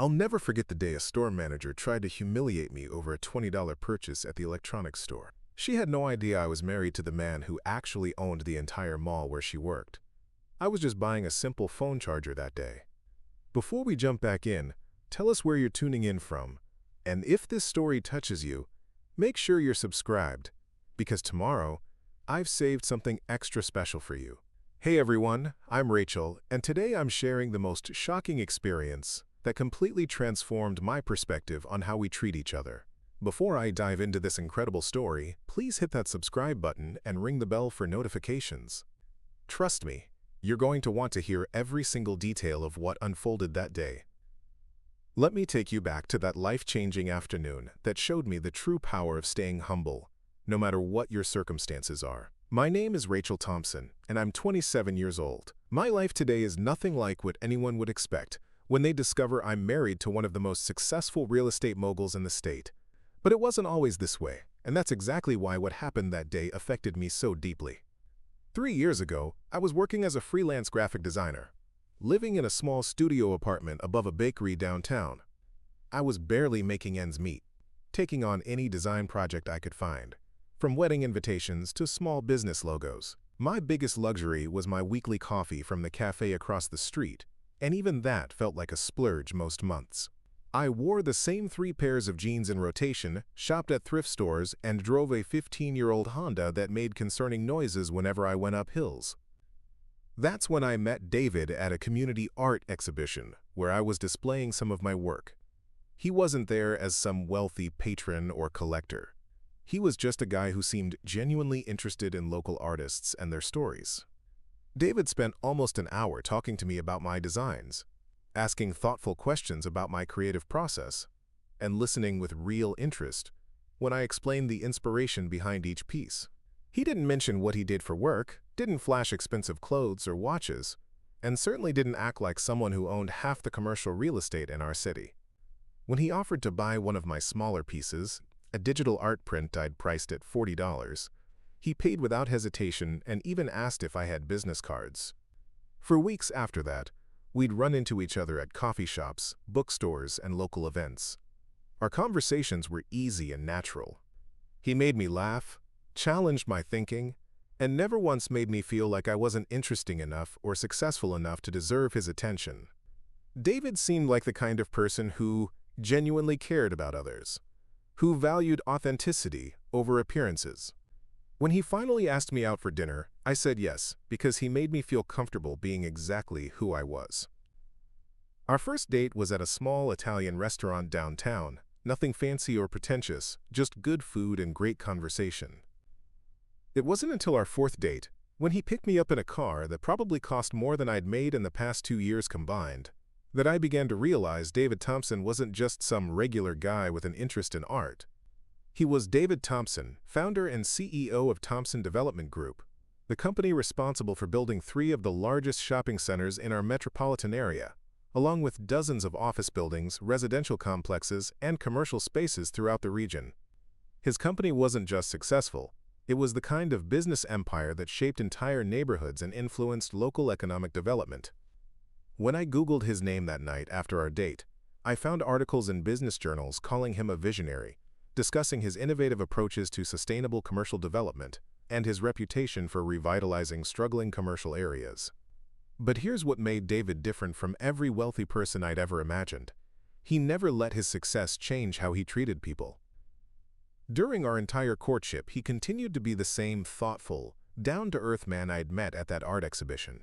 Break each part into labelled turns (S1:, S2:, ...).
S1: I'll never forget the day a store manager tried to humiliate me over a $20 purchase at the electronics store. She had no idea I was married to the man who actually owned the entire mall where she worked. I was just buying a simple phone charger that day. Before we jump back in, tell us where you're tuning in from, and if this story touches you, make sure you're subscribed, because tomorrow, I've saved something extra special for you. Hey everyone, I'm Rachel, and today I'm sharing the most shocking experience that completely transformed my perspective on how we treat each other. Before I dive into this incredible story, please hit that subscribe button and ring the bell for notifications. Trust me, you're going to want to hear every single detail of what unfolded that day. Let me take you back to that life-changing afternoon that showed me the true power of staying humble, no matter what your circumstances are. My name is Rachel Thompson, and I'm 27 years old. My life today is nothing like what anyone would expect when they discover I'm married to one of the most successful real estate moguls in the state. But it wasn't always this way, and that's exactly why what happened that day affected me so deeply. 3 years ago, I was working as a freelance graphic designer, living in a small studio apartment above a bakery downtown. I was barely making ends meet, taking on any design project I could find, from wedding invitations to small business logos. My biggest luxury was my weekly coffee from the café across the street, and even that felt like a splurge most months. I wore the same 3 pairs of jeans in rotation, shopped at thrift stores, and drove a 15-year-old Honda that made concerning noises whenever I went up hills. That's when I met David at a community art exhibition, where I was displaying some of my work. He wasn't there as some wealthy patron or collector. He was just a guy who seemed genuinely interested in local artists and their stories. David spent almost an hour talking to me about my designs, asking thoughtful questions about my creative process, and listening with real interest when I explained the inspiration behind each piece. He didn't mention what he did for work, didn't flash expensive clothes or watches, and certainly didn't act like someone who owned half the commercial real estate in our city. When he offered to buy one of my smaller pieces, a digital art print I'd priced at $40, he paid without hesitation and even asked if I had business cards. For weeks after that, we'd run into each other at coffee shops, bookstores, and local events. Our conversations were easy and natural. He made me laugh, challenged my thinking, and never once made me feel like I wasn't interesting enough or successful enough to deserve his attention. David seemed like the kind of person who genuinely cared about others, who valued authenticity over appearances. When he finally asked me out for dinner, I said yes, because he made me feel comfortable being exactly who I was. Our first date was at a small Italian restaurant downtown, nothing fancy or pretentious, just good food and great conversation. It wasn't until our 4th date, when he picked me up in a car that probably cost more than I'd made in the past 2 years combined, that I began to realize David Thompson wasn't just some regular guy with an interest in art. He was David Thompson, founder and CEO of Thompson Development Group, the company responsible for building 3 of the largest shopping centers in our metropolitan area, along with dozens of office buildings, residential complexes, and commercial spaces throughout the region. His company wasn't just successful, it was the kind of business empire that shaped entire neighborhoods and influenced local economic development. When I Googled his name that night after our date, I found articles in business journals calling him a visionary, discussing his innovative approaches to sustainable commercial development and his reputation for revitalizing struggling commercial areas. But here's what made David different from every wealthy person I'd ever imagined. He never let his success change how he treated people. During our entire courtship, he continued to be the same thoughtful, down-to-earth man I'd met at that art exhibition.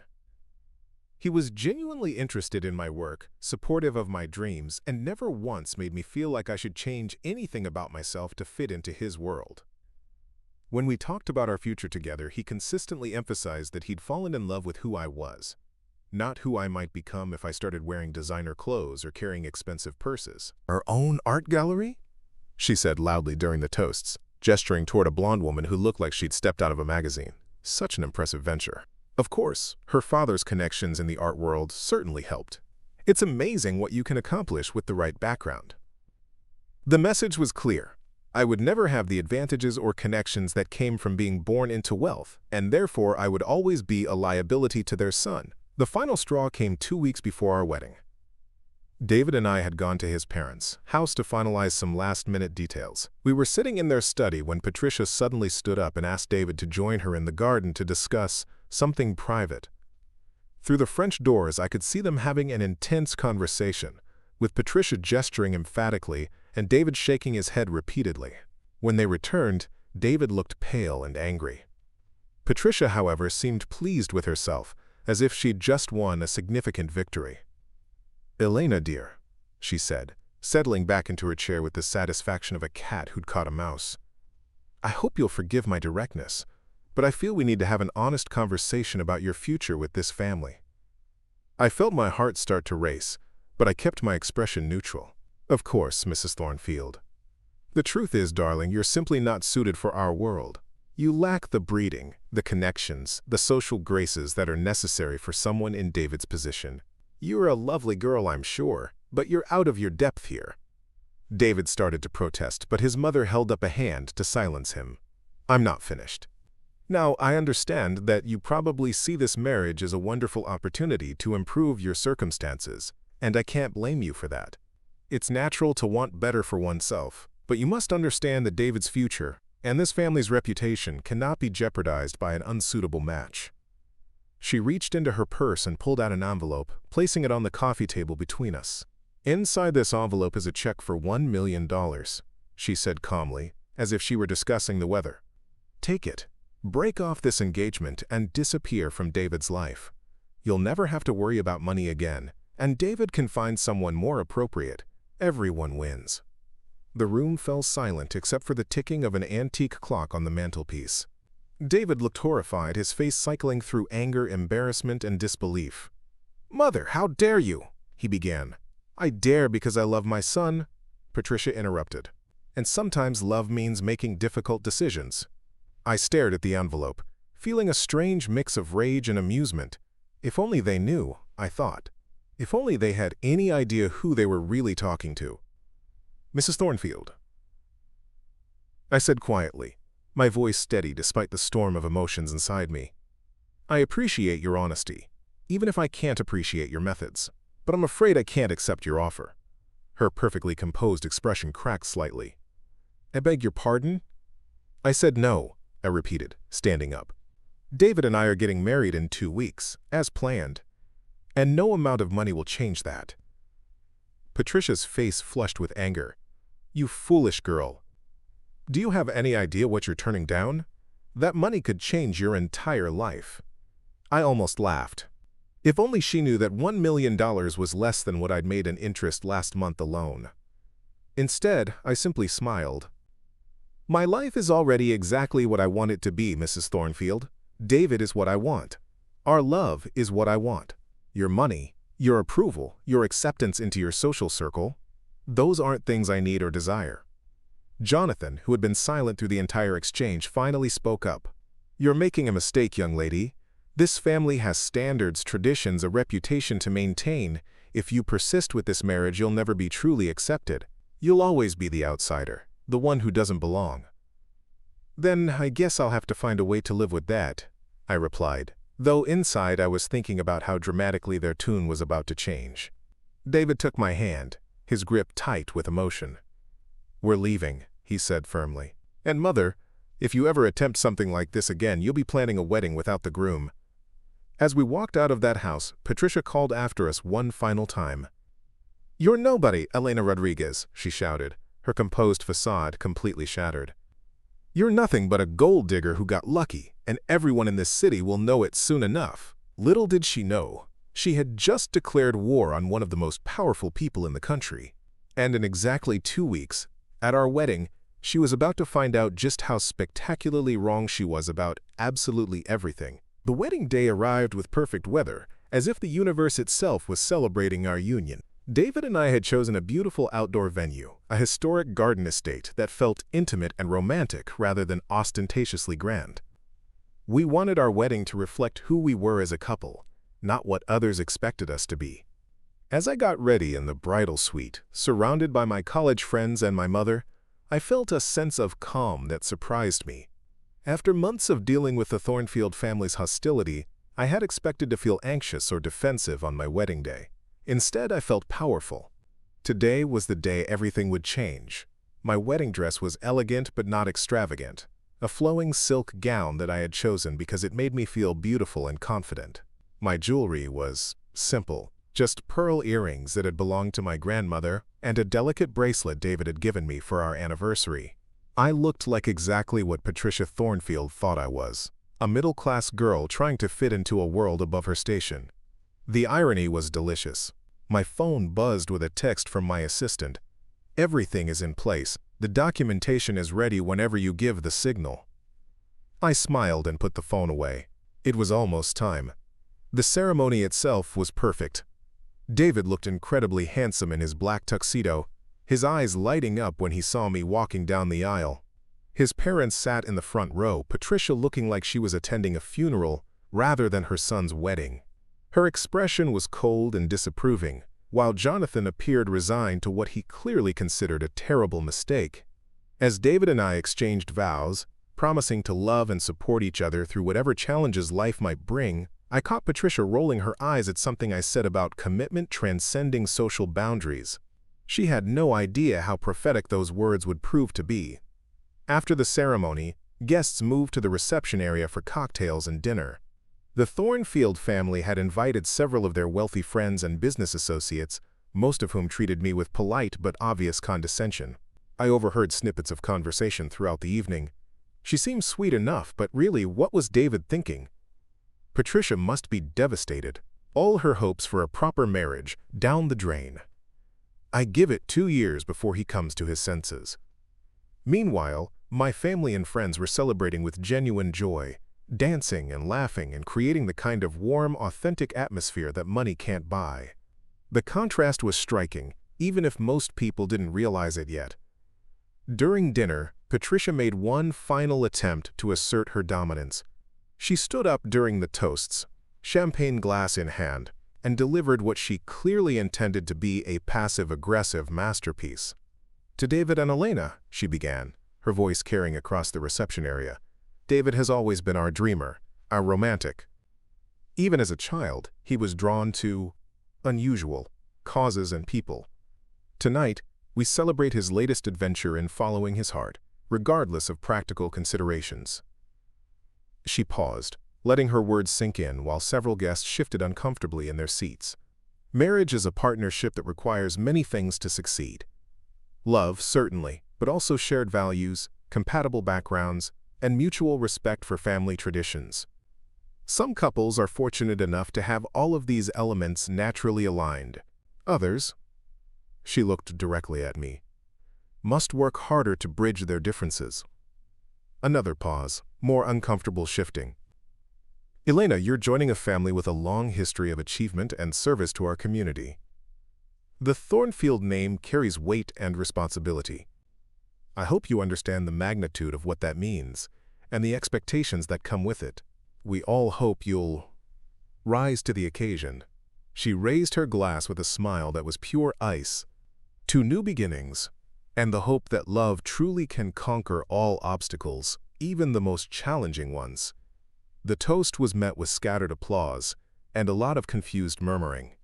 S1: He was genuinely interested in my work, supportive of my dreams, and never once made me feel like I should change anything about myself to fit into his world. When we talked about our future together, he consistently emphasized that he'd fallen in love with who I was, not who I might become if I started wearing designer clothes or carrying expensive purses. "Our own art gallery?" she said loudly during the toasts, gesturing toward a blonde woman who looked like she'd stepped out of a magazine. Such an impressive venture. Of course, her father's connections in the art world certainly helped. It's amazing what you can accomplish with the right background. The message was clear. I would never have the advantages or connections that came from being born into wealth, and therefore I would always be a liability to their son. The final straw came 2 weeks before our wedding. David and I had gone to his parents' house to finalize some last-minute details. We were sitting in their study when Patricia suddenly stood up and asked David to join her in the garden to discuss something private. Through the French doors, I could see them having an intense conversation, with Patricia gesturing emphatically and David shaking his head repeatedly. When they returned, David looked pale and angry. Patricia, however, seemed pleased with herself, as if she'd just won a significant victory. "Elena, dear," she said, settling back into her chair with the satisfaction of a cat who'd caught a mouse. "I hope you'll forgive my directness, but I feel we need to have an honest conversation about your future with this family." I felt my heart start to race, but I kept my expression neutral. "Of course, Mrs. Thornfield. The truth is, darling, you're simply not suited for our world. You lack the breeding, the connections, the social graces that are necessary for someone in David's position. You're a lovely girl, I'm sure, but you're out of your depth here." David started to protest, but his mother held up a hand to silence him. "I'm not finished. Now, I understand that you probably see this marriage as a wonderful opportunity to improve your circumstances, and I can't blame you for that. It's natural to want better for oneself, but you must understand that David's future and this family's reputation cannot be jeopardized by an unsuitable match." She reached into her purse and pulled out an envelope, placing it on the coffee table between us. "Inside this envelope is a check for $1 million, she said calmly, as if she were discussing the weather. "Take it. Break off this engagement and disappear from David's life. You'll never have to worry about money again, and David can find someone more appropriate. Everyone wins." The room fell silent except for the ticking of an antique clock on the mantelpiece. David looked horrified, his face cycling through anger, embarrassment, and disbelief. "Mother, how dare you?" he began. "I dare because I love my son," Patricia interrupted. "And sometimes love means making difficult decisions." I stared at the envelope, feeling a strange mix of rage and amusement. If only they knew, I thought. If only they had any idea who they were really talking to. "Mrs. Thornfield," I said quietly, my voice steady despite the storm of emotions inside me. "I appreciate your honesty, even if I can't appreciate your methods, but I'm afraid I can't accept your offer." Her perfectly composed expression cracked slightly. "I beg your pardon?" I said no, I repeated, standing up. "David and I are getting married in 2 weeks, as planned, and no amount of money will change that." Patricia's face flushed with anger. "You foolish girl. Do you have any idea what you're turning down? That money could change your entire life." I almost laughed. If only she knew that $1 million was less than what I'd made in interest last month alone. Instead, I simply smiled. "My life is already exactly what I want it to be, Mrs. Thornfield. David is what I want. Our love is what I want. Your money, your approval, your acceptance into your social circle, those aren't things I need or desire." Jonathan, who had been silent through the entire exchange, finally spoke up. "You're making a mistake, young lady. This family has standards, traditions, a reputation to maintain. If you persist with this marriage, you'll never be truly accepted. You'll always be the outsider, the one who doesn't belong." "Then I guess I'll have to find a way to live with that," I replied, though inside I was thinking about how dramatically their tune was about to change. David took my hand, his grip tight with emotion. "We're leaving," he said firmly. "And Mother, if you ever attempt something like this again, you'll be planning a wedding without the groom." As we walked out of that house, Patricia called after us one final time. "You're nobody, Elena Rodriguez," she shouted, her composed facade completely shattered. "You're nothing but a gold digger who got lucky, and everyone in this city will know it soon enough." Little did she know, she had just declared war on one of the most powerful people in the country. And in exactly 2 weeks, at our wedding, she was about to find out just how spectacularly wrong she was about absolutely everything. The wedding day arrived with perfect weather, as if the universe itself was celebrating our union. David and I had chosen a beautiful outdoor venue, a historic garden estate that felt intimate and romantic rather than ostentatiously grand. We wanted our wedding to reflect who we were as a couple, not what others expected us to be. As I got ready in the bridal suite, surrounded by my college friends and my mother, I felt a sense of calm that surprised me. After months of dealing with the Thornfield family's hostility, I had expected to feel anxious or defensive on my wedding day. Instead, I felt powerful. Today was the day everything would change. My wedding dress was elegant but not extravagant, a flowing silk gown that I had chosen because it made me feel beautiful and confident. My jewelry was simple, just pearl earrings that had belonged to my grandmother and a delicate bracelet David had given me for our anniversary. I looked like exactly what Patricia Thornfield thought I was, a middle-class girl trying to fit into a world above her station. The irony was delicious. My phone buzzed with a text from my assistant. "Everything is in place. The documentation is ready whenever you give the signal." I smiled and put the phone away. It was almost time. The ceremony itself was perfect. David looked incredibly handsome in his black tuxedo, his eyes lighting up when he saw me walking down the aisle. His parents sat in the front row, Patricia looking like she was attending a funeral rather than her son's wedding. Her expression was cold and disapproving, while Jonathan appeared resigned to what he clearly considered a terrible mistake. As David and I exchanged vows, promising to love and support each other through whatever challenges life might bring, I caught Patricia rolling her eyes at something I said about commitment transcending social boundaries. She had no idea how prophetic those words would prove to be. After the ceremony, guests moved to the reception area for cocktails and dinner. The Thornfield family had invited several of their wealthy friends and business associates, most of whom treated me with polite but obvious condescension. I overheard snippets of conversation throughout the evening. She seemed sweet enough, but really, what was David thinking? Patricia must be devastated. All her hopes for a proper marriage down the drain. I give it 2 years before he comes to his senses. Meanwhile, my family and friends were celebrating with genuine joy, dancing and laughing and creating the kind of warm, authentic atmosphere that money can't buy. The contrast was striking, even if most people didn't realize it yet. During dinner, Patricia made one final attempt to assert her dominance. She stood up during the toasts, champagne glass in hand, and delivered what she clearly intended to be a passive-aggressive masterpiece. "To David and Elena," she began, her voice carrying across the reception area. "David has always been our dreamer, our romantic. Even as a child, he was drawn to unusual causes and people. Tonight, we celebrate his latest adventure in following his heart, regardless of practical considerations." She paused, letting her words sink in while several guests shifted uncomfortably in their seats. Marriage is a partnership that requires many things to succeed. Love, certainly, but also shared values, compatible backgrounds, and mutual respect for family traditions. Some couples are fortunate enough to have all of these elements naturally aligned. Others, she looked directly at me, must work harder to bridge their differences. Another pause, more uncomfortable shifting. "Elena, you're joining a family with a long history of achievement and service to our community. The Thornfield name carries weight and responsibility. I hope you understand the magnitude of what that means, and the expectations that come with it. We all hope you'll rise to the occasion." She raised her glass with a smile that was pure ice. "To new beginnings, and the hope that love truly can conquer all obstacles, even the most challenging ones." The toast was met with scattered applause, and a lot of confused murmuring.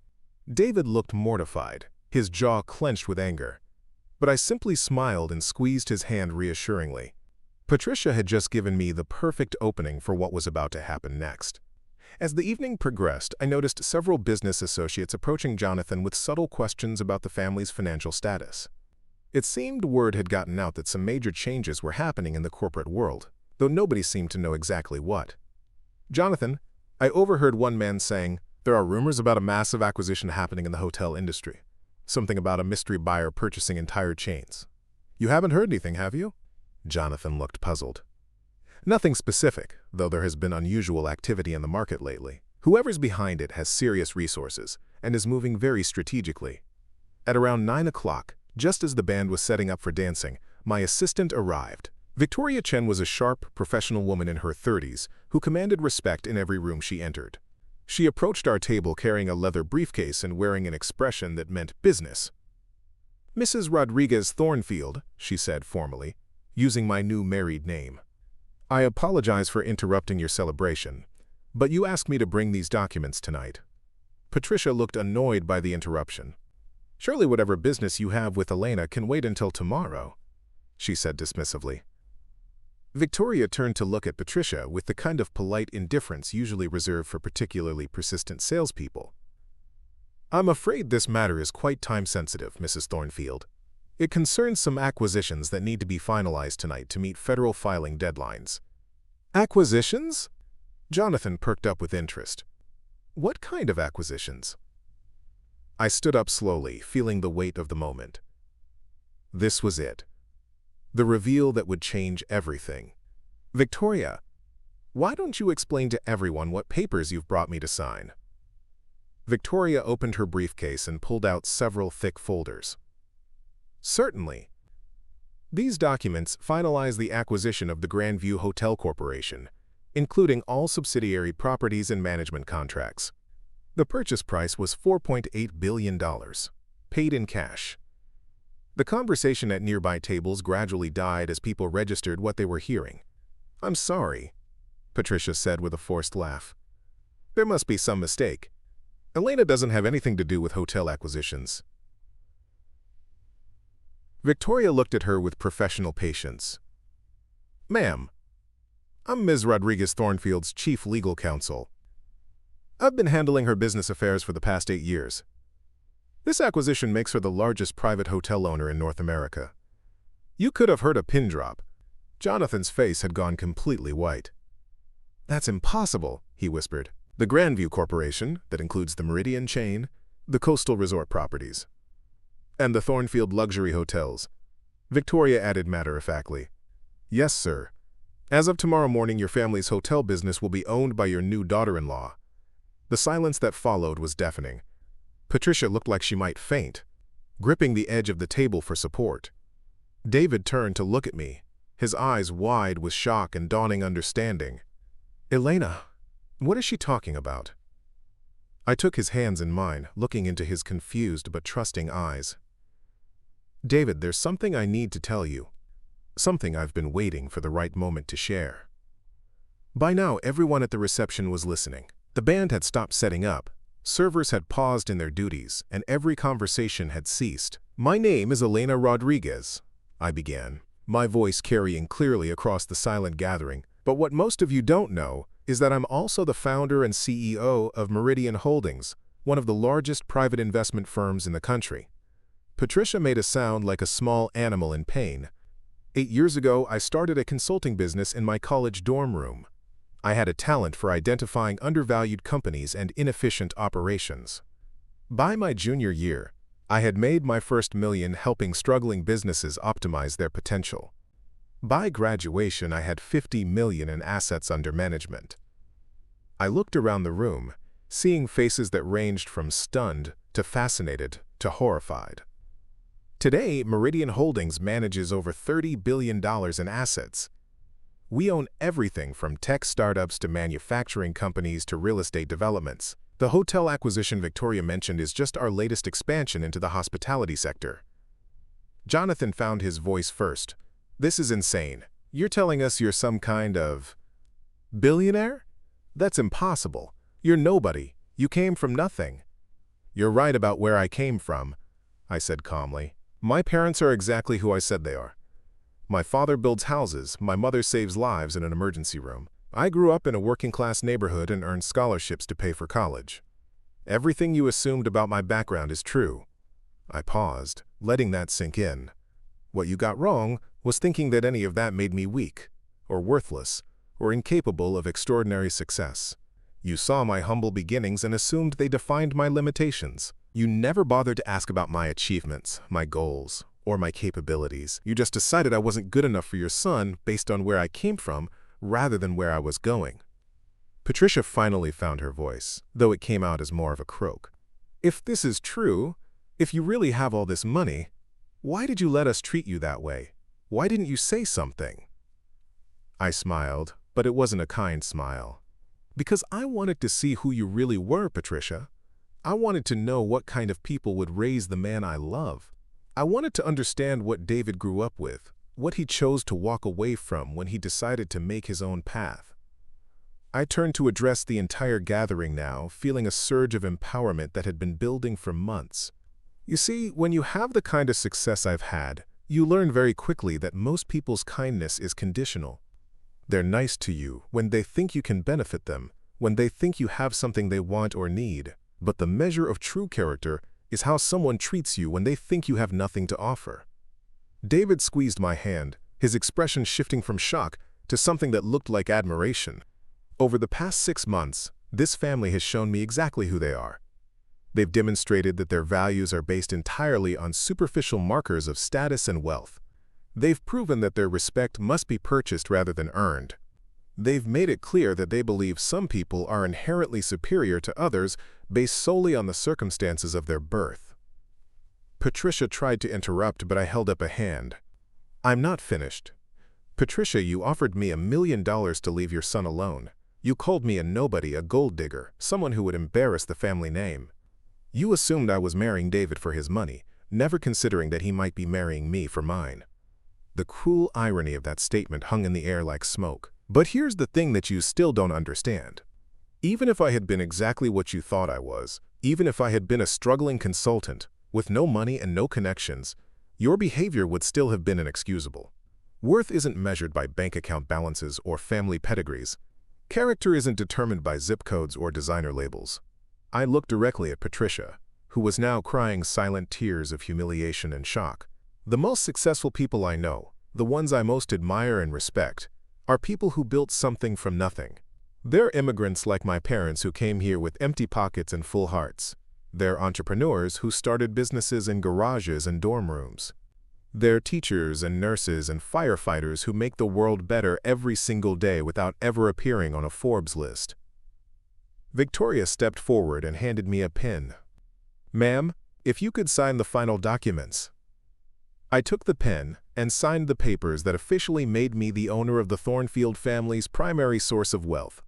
S1: David looked mortified, his jaw clenched with anger. But I simply smiled and squeezed his hand reassuringly. Patricia had just given me the perfect opening for what was about to happen next. As the evening progressed, I noticed several business associates approaching Jonathan with subtle questions about the family's financial status. It seemed word had gotten out that some major changes were happening in the corporate world, though nobody seemed to know exactly what. "Jonathan," I overheard one man saying, "there are rumors about a massive acquisition happening in the hotel industry. Something about a mystery buyer purchasing entire chains. You haven't heard anything, have you?" Jonathan looked puzzled. "Nothing specific, though there has been unusual activity in the market lately. Whoever's behind it has serious resources and is moving very strategically." At around 9 o'clock, just as the band was setting up for dancing, my assistant arrived. Victoria Chen was a sharp, professional woman in her 30s who commanded respect in every room she entered. She approached our table carrying a leather briefcase and wearing an expression that meant business. "Mrs. Rodriguez Thornfield," she said formally, using my new married name. "I apologize for interrupting your celebration, but you asked me to bring these documents tonight." Patricia looked annoyed by the interruption. "Surely whatever business you have with Elena can wait until tomorrow," she said dismissively. Victoria turned to look at Patricia with the kind of polite indifference usually reserved for particularly persistent salespeople. "I'm afraid this matter is quite time-sensitive, Mrs. Thornfield. It concerns some acquisitions that need to be finalized tonight to meet federal filing deadlines." "Acquisitions?" Jonathan perked up with interest. "What kind of acquisitions?" I stood up slowly, feeling the weight of the moment. This was it. The reveal that would change everything. "Victoria, why don't you explain to everyone what papers you've brought me to sign?" Victoria opened her briefcase and pulled out several thick folders. "Certainly. These documents finalize the acquisition of the Grandview Hotel Corporation, including all subsidiary properties and management contracts. The purchase price was $4.8 billion, paid in cash." The conversation at nearby tables gradually died as people registered what they were hearing. "I'm sorry," Patricia said with a forced laugh. "There must be some mistake. Elena doesn't have anything to do with hotel acquisitions." Victoria looked at her with professional patience. "Ma'am, I'm Ms. Rodriguez Thornfield's chief legal counsel. I've been handling her business affairs for the past 8 years. This acquisition makes her the largest private hotel owner in North America." You could have heard a pin drop. Jonathan's face had gone completely white. "That's impossible," he whispered. "The Grandview Corporation, that includes the Meridian chain, the coastal resort properties, and the Thornfield luxury hotels," Victoria added matter-of-factly. "Yes, sir. As of tomorrow morning, your family's hotel business will be owned by your new daughter-in-law." The silence that followed was deafening. Patricia looked like she might faint, gripping the edge of the table for support. David turned to look at me, his eyes wide with shock and dawning understanding. "Elena, what is she talking about?" I took his hands in mine, looking into his confused but trusting eyes. "David, there's something I need to tell you. Something I've been waiting for the right moment to share." By now, everyone at the reception was listening. The band had stopped setting up, servers had paused in their duties, and every conversation had ceased. "My name is Elena Rodriguez," I began, my voice carrying clearly across the silent gathering. "But what most of you don't know is that I'm also the founder and CEO of Meridian Holdings, one of the largest private investment firms in the country." Patricia made a sound like a small animal in pain. 8 years ago, I started a consulting business in my college dorm room. I had a talent for identifying undervalued companies and inefficient operations. By my junior year, I had made my first million helping struggling businesses optimize their potential. By graduation, I had 50 million in assets under management. I looked around the room, seeing faces that ranged from stunned to fascinated to horrified. Today, Meridian Holdings manages over $30 billion in assets. We own everything from tech startups to manufacturing companies to real estate developments. The hotel acquisition Victoria mentioned is just our latest expansion into the hospitality sector. Jonathan found his voice first. "This is insane. You're telling us you're some kind of billionaire? That's impossible. You're nobody. You came from nothing." "You're right about where I came from," I said calmly. "My parents are exactly who I said they are. My father builds houses, my mother saves lives in an emergency room. I grew up in a working-class neighborhood and earned scholarships to pay for college. Everything you assumed about my background is true." I paused, letting that sink in. "What you got wrong was thinking that any of that made me weak, or worthless, or incapable of extraordinary success. You saw my humble beginnings and assumed they defined my limitations. You never bothered to ask about my achievements, my goals, or my capabilities. You just decided I wasn't good enough for your son based on where I came from rather than where I was going." Patricia finally found her voice, though it came out as more of a croak. "If this is true, if you really have all this money, why did you let us treat you that way? Why didn't you say something?" I smiled, but it wasn't a kind smile. "Because I wanted to see who you really were, Patricia. I wanted to know what kind of people would raise the man I love. I wanted to understand what David grew up with, what he chose to walk away from when he decided to make his own path. I turned to address the entire gathering now, feeling a surge of empowerment that had been building for months. You see, when you have the kind of success I've had, you learn very quickly that most people's kindness is conditional. They're nice to you when they think you can benefit them, when they think you have something they want or need. But the measure of true character is how someone treats you when they think you have nothing to offer. David squeezed my hand, his expression shifting from shock to something that looked like admiration. Over the past 6 months, this family has shown me exactly who they are. They've demonstrated that their values are based entirely on superficial markers of status and wealth. They've proven that their respect must be purchased rather than earned. They've made it clear that they believe some people are inherently superior to others based solely on the circumstances of their birth. Patricia tried to interrupt, but I held up a hand. I'm not finished. Patricia, you offered me $1 million to leave your son alone. You called me a nobody, a gold digger, someone who would embarrass the family name. You assumed I was marrying David for his money, never considering that he might be marrying me for mine. The cruel irony of that statement hung in the air like smoke. But here's the thing that you still don't understand. Even if I had been exactly what you thought I was, even if I had been a struggling consultant, with no money and no connections, your behavior would still have been inexcusable. Worth isn't measured by bank account balances or family pedigrees. Character isn't determined by zip codes or designer labels. I looked directly at Patricia, who was now crying silent tears of humiliation and shock. The most successful people I know, the ones I most admire and respect, are people who built something from nothing. They're immigrants like my parents who came here with empty pockets and full hearts. They're entrepreneurs who started businesses in garages and dorm rooms. They're teachers and nurses and firefighters who make the world better every single day without ever appearing on a Forbes list. Victoria stepped forward and handed me a pen. Ma'am, if you could sign the final documents. I took the pen and signed the papers that officially made me the owner of the Thornfield family's primary source of wealth.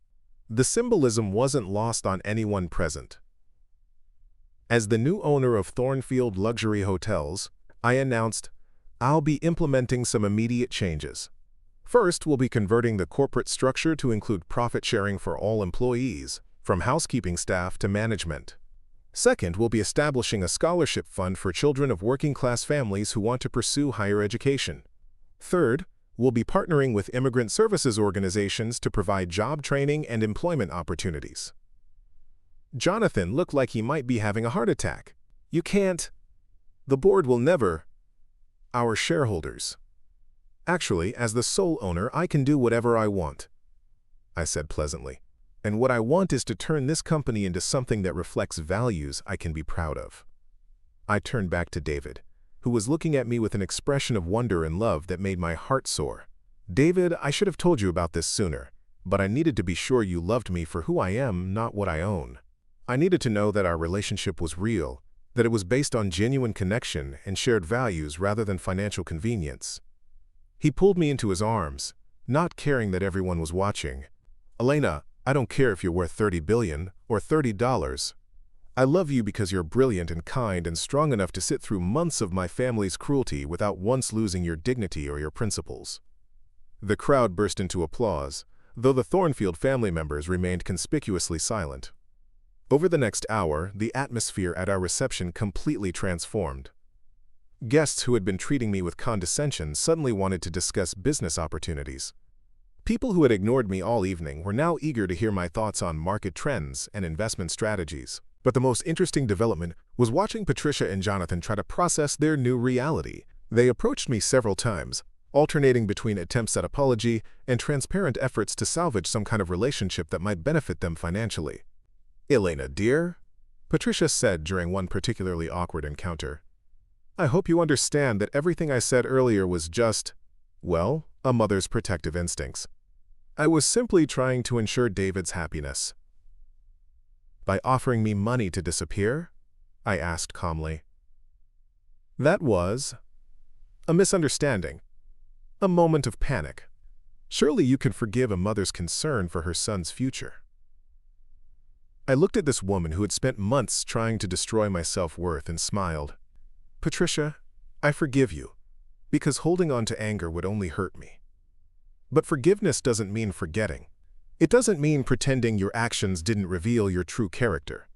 S1: The symbolism wasn't lost on anyone present. As the new owner of Thornfield Luxury Hotels, I announced, I'll be implementing some immediate changes. First, we'll be converting the corporate structure to include profit sharing for all employees, from housekeeping staff to management. Second, we'll be establishing a scholarship fund for children of working-class families who want to pursue higher education. Third, we'll be partnering with immigrant services organizations to provide job training and employment opportunities. Jonathan looked like he might be having a heart attack. You can't. The board will never. Our shareholders. Actually, as the sole owner, I can do whatever I want, I said pleasantly. And what I want is to turn this company into something that reflects values I can be proud of. I turned back to David, who was looking at me with an expression of wonder and love that made my heart soar. David, I should have told you about this sooner, but I needed to be sure you loved me for who I am, not what I own. I needed to know that our relationship was real, that it was based on genuine connection and shared values rather than financial convenience. He pulled me into his arms, not caring that everyone was watching. Elena, I don't care if you're worth $30 billion or $30. I love you because you're brilliant and kind and strong enough to sit through months of my family's cruelty without once losing your dignity or your principles. The crowd burst into applause, though the Thornfield family members remained conspicuously silent. Over the next hour, the atmosphere at our reception completely transformed. Guests who had been treating me with condescension suddenly wanted to discuss business opportunities. People who had ignored me all evening were now eager to hear my thoughts on market trends and investment strategies. But the most interesting development was watching Patricia and Jonathan try to process their new reality. They approached me several times, alternating between attempts at apology and transparent efforts to salvage some kind of relationship that might benefit them financially. Elena, dear, Patricia said during one particularly awkward encounter, I hope you understand that everything I said earlier was just, well, a mother's protective instincts. I was simply trying to ensure David's happiness. By offering me money to disappear? I asked calmly. That was a misunderstanding, a moment of panic. Surely you can forgive a mother's concern for her son's future. I looked at this woman who had spent months trying to destroy my self-worth and smiled. Patricia, I forgive you, because holding on to anger would only hurt me. But forgiveness doesn't mean forgetting. It doesn't mean pretending your actions didn't reveal your true character.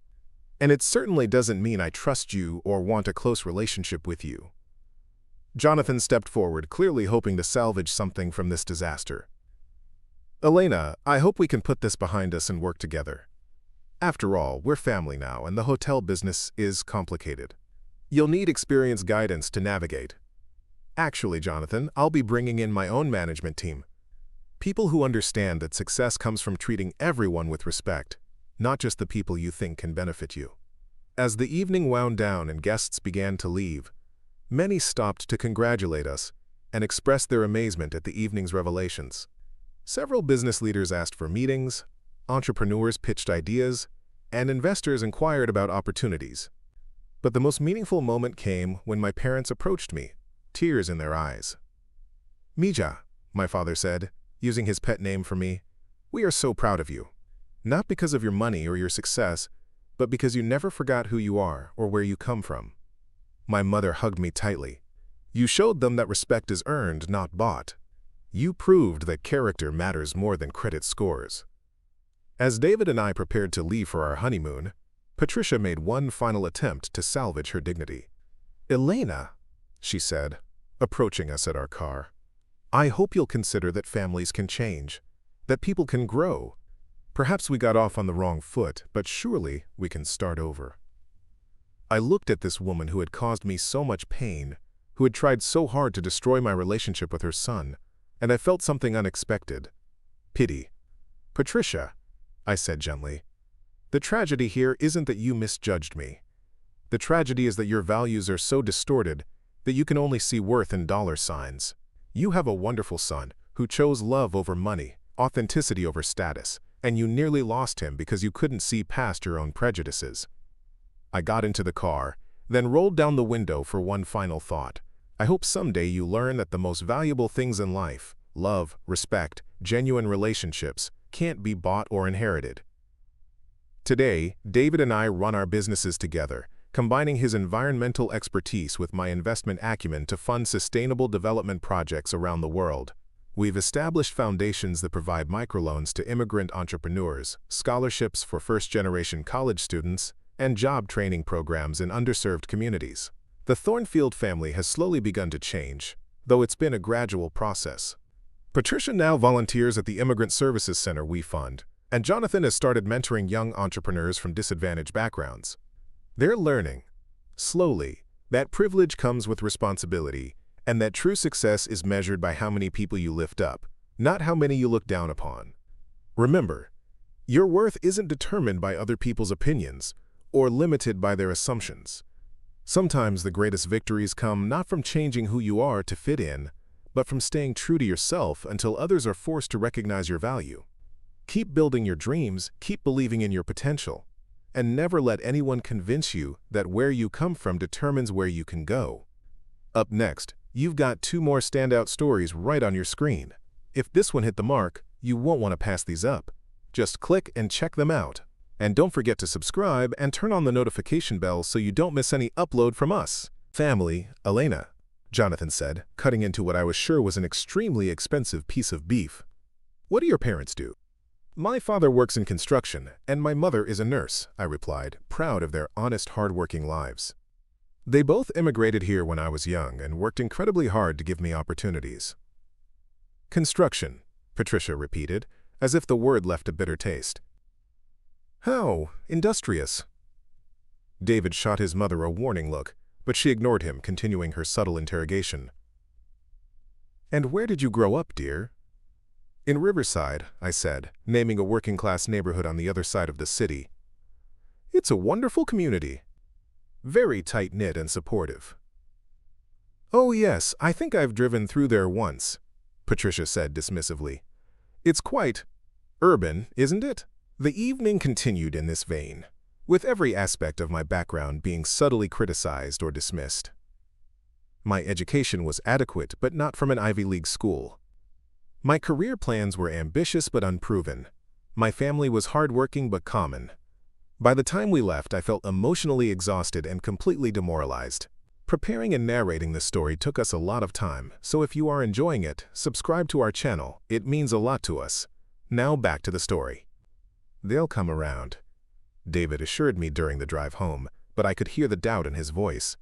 S1: And it certainly doesn't mean I trust you or want a close relationship with you. Jonathan stepped forward, clearly hoping to salvage something from this disaster. Elena, I hope we can put this behind us and work together. After all, we're family now, and the hotel business is complicated. You'll need experienced guidance to navigate. Actually, Jonathan, I'll be bringing in my own management team. People who understand that success comes from treating everyone with respect, not just the people you think can benefit you. As the evening wound down and guests began to leave, many stopped to congratulate us and express their amazement at the evening's revelations. Several business leaders asked for meetings, entrepreneurs pitched ideas, and investors inquired about opportunities. But the most meaningful moment came when my parents approached me, tears in their eyes. Mija, my father said, using his pet name for me, we are so proud of you. Not because of your money or your success, but because you never forgot who you are or where you come from. My mother hugged me tightly. You showed them that respect is earned, not bought. You proved that character matters more than credit scores. As David and I prepared to leave for our honeymoon, Patricia made one final attempt to salvage her dignity. Elena, she said, approaching us at our car, I hope you'll consider that families can change, that people can grow. Perhaps we got off on the wrong foot, but surely we can start over. I looked at this woman who had caused me so much pain, who had tried so hard to destroy my relationship with her son, and I felt something unexpected. Pity. Patricia, I said gently, the tragedy here isn't that you misjudged me. The tragedy is that your values are so distorted that you can only see worth in dollar signs. You have a wonderful son who chose love over money, authenticity over status, and you nearly lost him because you couldn't see past your own prejudices. I got into the car, then rolled down the window for one final thought. I hope someday you learn that the most valuable things in life, love, respect, genuine relationships, can't be bought or inherited. Today, David and I run our businesses together, combining his environmental expertise with my investment acumen to fund sustainable development projects around the world. We've established foundations that provide microloans to immigrant entrepreneurs, scholarships for first-generation college students, and job training programs in underserved communities. The Thornfield family has slowly begun to change, though it's been a gradual process. Patricia now volunteers at the Immigrant Services Center we fund, and Jonathan has started mentoring young entrepreneurs from disadvantaged backgrounds. They're learning, slowly, that privilege comes with responsibility, and that true success is measured by how many people you lift up, not how many you look down upon. Remember, your worth isn't determined by other people's opinions or limited by their assumptions. Sometimes the greatest victories come not from changing who you are to fit in, but from staying true to yourself until others are forced to recognize your value. Keep building your dreams, keep believing in your potential, and never let anyone convince you that where you come from determines where you can go. Up next, you've got 2 more standout stories right on your screen. If this one hit the mark, you won't want to pass these up. Just click and check them out. And don't forget to subscribe and turn on the notification bell so you don't miss any upload from us. Family, Elena, Jonathan said, cutting into what I was sure was an extremely expensive piece of beef. What do your parents do? My father works in construction, and my mother is a nurse, I replied, proud of their honest, hard-working lives. They both immigrated here when I was young and worked incredibly hard to give me opportunities. Construction, Patricia repeated, as if the word left a bitter taste. How industrious. David shot his mother a warning look, but she ignored him, continuing her subtle interrogation. And where did you grow up, dear? In Riverside, I said, naming a working-class neighborhood on the other side of the city. It's a wonderful community. Very tight-knit and supportive. Oh yes, I think I've driven through there once, Patricia said dismissively. It's quite urban, isn't it? The evening continued in this vein, with every aspect of my background being subtly criticized or dismissed. My education was adequate, but not from an Ivy League school. My career plans were ambitious but unproven. My family was hardworking but common. By the time we left, I felt emotionally exhausted and completely demoralized. Preparing and narrating this story took us a lot of time, so if you are enjoying it, subscribe to our channel. It means a lot to us. Now back to the story. They'll come around, David assured me during the drive home, but I could hear the doubt in his voice.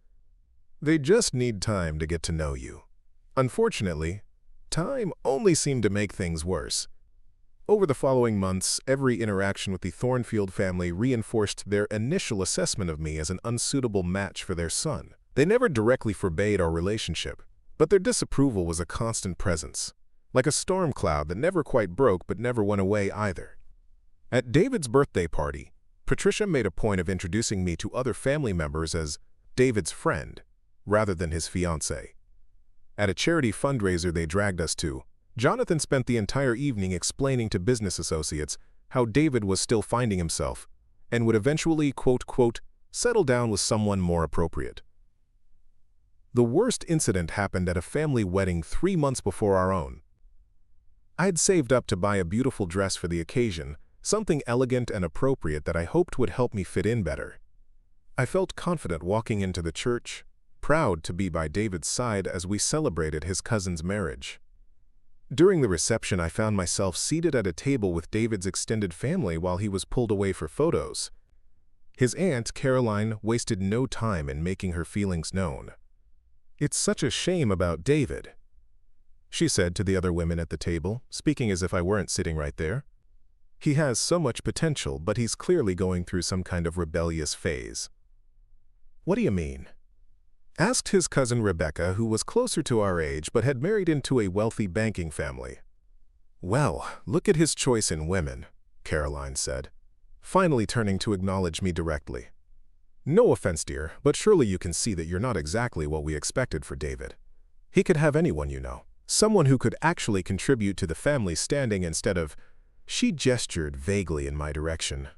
S1: They just need time to get to know you. Unfortunately, time only seemed to make things worse. Over the following months, every interaction with the Thornfield family reinforced their initial assessment of me as an unsuitable match for their son. They never directly forbade our relationship, but their disapproval was a constant presence, like a storm cloud that never quite broke but never went away either. At David's birthday party, Patricia made a point of introducing me to other family members as David's friend, rather than his fiancée. At a charity fundraiser they dragged us to, Jonathan spent the entire evening explaining to business associates how David was still finding himself and would eventually, quote, settle down with someone more appropriate. The worst incident happened at a family wedding 3 months before our own. I had saved up to buy a beautiful dress for the occasion, something elegant and appropriate that I hoped would help me fit in better. I felt confident walking into the church, proud to be by David's side as we celebrated his cousin's marriage. During the reception, I found myself seated at a table with David's extended family while he was pulled away for photos. His aunt, Caroline, wasted no time in making her feelings known. "It's such a shame about David," she said to the other women at the table, speaking as if I weren't sitting right there. "He has so much potential, but he's clearly going through some kind of rebellious phase." "What do you mean?" asked his cousin Rebecca, who was closer to our age but had married into a wealthy banking family. "Well, look at his choice in women," Caroline said, finally turning to acknowledge me directly. "No offense, dear, but surely you can see that you're not exactly what we expected for David. He could have anyone you know, someone who could actually contribute to the family's standing instead of—" She gestured vaguely in my direction.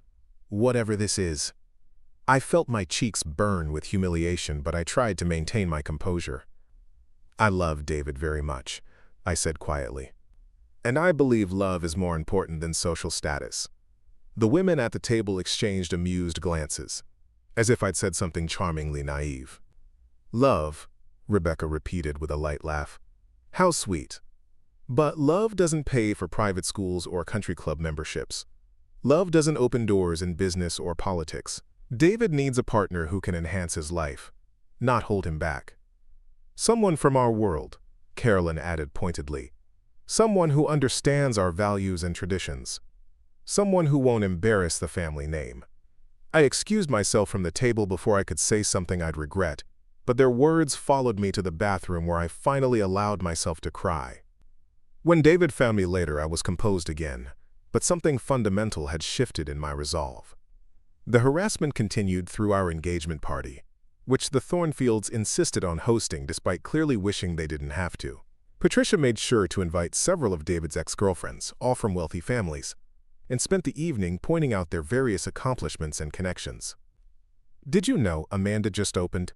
S1: "Whatever this is." I felt my cheeks burn with humiliation, but I tried to maintain my composure. "I love David very much," I said quietly. "And I believe love is more important than social status." The women at the table exchanged amused glances, as if I'd said something charmingly naive. "Love," Rebecca repeated with a light laugh. "How sweet. But love doesn't pay for private schools or country club memberships. Love doesn't open doors in business or politics. David needs a partner who can enhance his life, not hold him back. Someone from our world," Carolyn added pointedly. "Someone who understands our values and traditions. Someone who won't embarrass the family name." I excused myself from the table before I could say something I'd regret, but their words followed me to the bathroom where I finally allowed myself to cry. When David found me later, I was composed again, but something fundamental had shifted in my resolve. The harassment continued through our engagement party, which the Thornfields insisted on hosting despite clearly wishing they didn't have to. Patricia made sure to invite several of David's ex-girlfriends, all from wealthy families, and spent the evening pointing out their various accomplishments and connections. "Did you know Amanda just opened?"